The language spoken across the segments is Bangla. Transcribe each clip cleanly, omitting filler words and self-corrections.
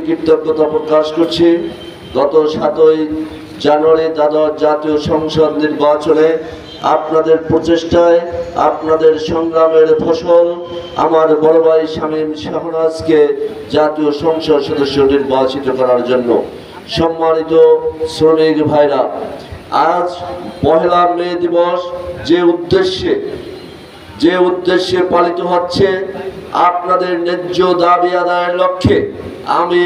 কৃতজ্ঞতা প্রকাশ করছি। গত 7ই জানুয়ারি দ্বাদশ জাতীয় সংসদ নির্বাচনে আপনাদের প্রচেষ্টায়, আপনাদের সংগ্রামের ফসল আমার বড় ভাই শামীম শাহনাজকে জাতীয় সংসদ সদস্য নির্বাচিত করার জন্য। সম্মানিত শ্রমিক ভাইরা, আজ পহেলা মে দিবস যে উদ্দেশ্যে পালিত হচ্ছে, আপনাদের ন্যায্য দাবি আদায়ের লক্ষ্যে আমি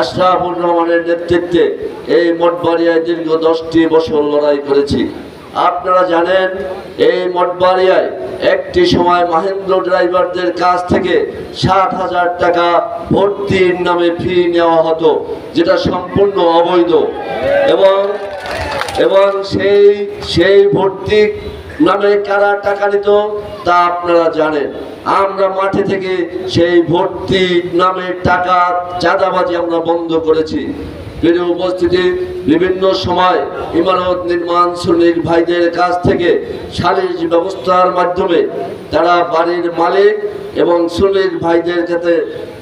আশরাফুর রহমানের নেতৃত্বে এই মঠবাড়িয়ায় দীর্ঘ 10টি বছর লড়াই করেছি। আপনারা জানেন, এই মঠবাড়িয়ায় একটি সময় মাহেন্দ্র ড্রাইভারদের কাছ থেকে 60,000 টাকা ভর্তির নামে ফি নেওয়া হতো, যেটা সম্পূর্ণ অবৈধ। এবং সেই ভর্তি নামে কারা টাকা নিত তা আপনারা জানেন। আমরা মাঠে থেকে সেই ভর্তি নামে টাকা চাঁদাবাজি আমরা বন্ধ করেছি। প্রিয় উপস্থিতি, বিভিন্ন সময় ইমারত নির্মাণ শ্রমিক ভাইদের কাছ থেকে সালিশ ব্যবস্থার মাধ্যমে তারা বাড়ির মালিক এবং শ্রমিক ভাইদের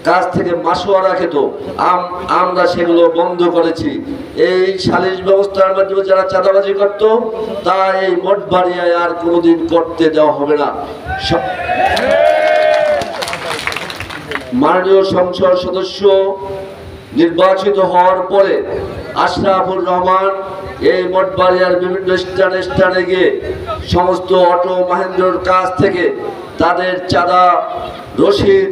কাছ থেকে মাসোয়ারা খেত, আমরা সেগুলো বন্ধ করেছি। এই সালিশ ব্যবস্থার মাধ্যমে যারা চাঁদাবাজি করত তা এই মঠবাড়িয়ায় আর কোনোদিন করতে দেওয়া হবে না। মাননীয় সংসদ সদস্য নির্বাচিত হওয়ার পরে আশরাফুর রহমান এই মঠবাড়িয়ার বিভিন্ন স্থানে গিয়ে সমস্ত অটো মাহেন্দ্রর কাছ থেকে তাদের চাঁদা রসিদ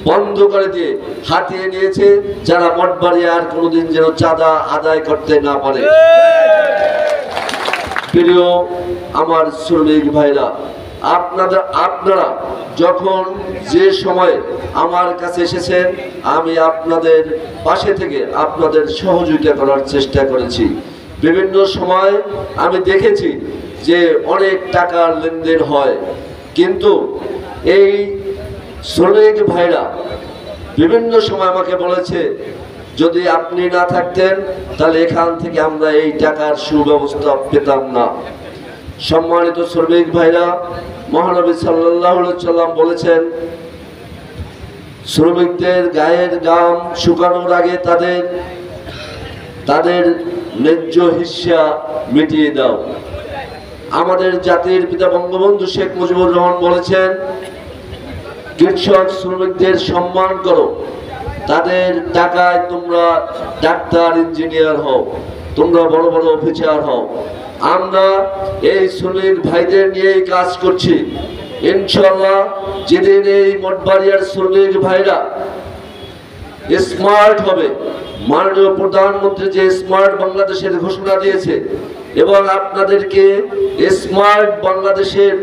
বন্ধ করে দিয়ে হাতিয়ে নিয়েছে, যারা মঠবাড়িয়া আর কোনোদিন যেন চাঁদা আদায় করতে না পারে। প্রিয় আমার শ্রমিক ভাইরা, আপনারা যখন যে সময় আমার কাছে এসেছেন, আমি আপনাদের পাশে থেকে আপনাদের সহযোগিতা করার চেষ্টা করেছি। বিভিন্ন সময় আমি দেখেছি যে অনেক টাকার লেনদেন হয়, কিন্তু এই শ্রমিক ভাইরা বিভিন্ন সময় আমাকে বলেছে, যদি আপনি না থাকতেন তাহলে এখান থেকে আমরা এই টাকার সুব্যবস্থা পেতাম না। সম্মানিত শ্রমিক ভাইরা, মহানবী সাল্লাল্লাহু আলাইহি সাল্লাম বলেছেন, শ্রমিকদের গায়ের ঘাম শুকানোর আগে তাদের ন্যায্য হিস্সা মিটিয়ে দাও। আমাদের জাতির পিতা বঙ্গবন্ধু শেখ মুজিবুর রহমান বলেছেন, কৃষক শ্রমিকদের সম্মান করো, তাদের টাকায় তোমরা ডাক্তার ইঞ্জিনিয়ার হও, তোমরা বড় বড় অফিসার হও। আমরা এই শ্রমিক ভাইদের নিয়েই কাজ করছি। ইনশাআল্লাহ যেদিন এই মঠবাড়িয়ার শ্রমিক ভাইরা স্মার্ট হবে, মাননীয় প্রধানমন্ত্রী যে স্মার্ট বাংলাদেশের ঘোষণা দিয়েছে, এবং আপনাদেরকে স্মার্ট বাংলাদেশের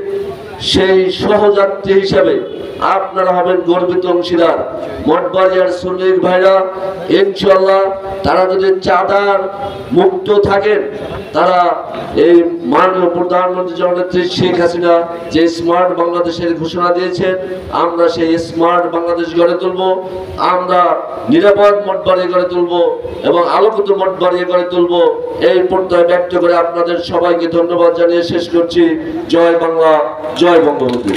সেই সহযাত্রী হিসাবে আপনারা হবেন গর্বিত অংশীদার। মঠবাড়িয়ার শ্রমিক ভাইরা ইনশাআল্লাহ তারা যদি চাঁদার মুক্ত থাকেন, তারা এই মাননীয় প্রধানমন্ত্রী জননেত্রী শেখ হাসিনা যে স্মার্ট বাংলাদেশের ঘোষণা দিয়েছেন, আমরা সেই স্মার্ট বাংলাদেশ গড়ে তুলব। আমরা নিরাপদ মঠবাড়ি গড়ে তুলব এবং আলোকিত মঠবাড়ি গড়ে তুলব। এই প্রত্যয় ব্যক্ত করে আপনাদের সবাইকে ধন্যবাদ জানিয়ে শেষ করছি। জয় বাংলা, জয় বঙ্গবন্ধু।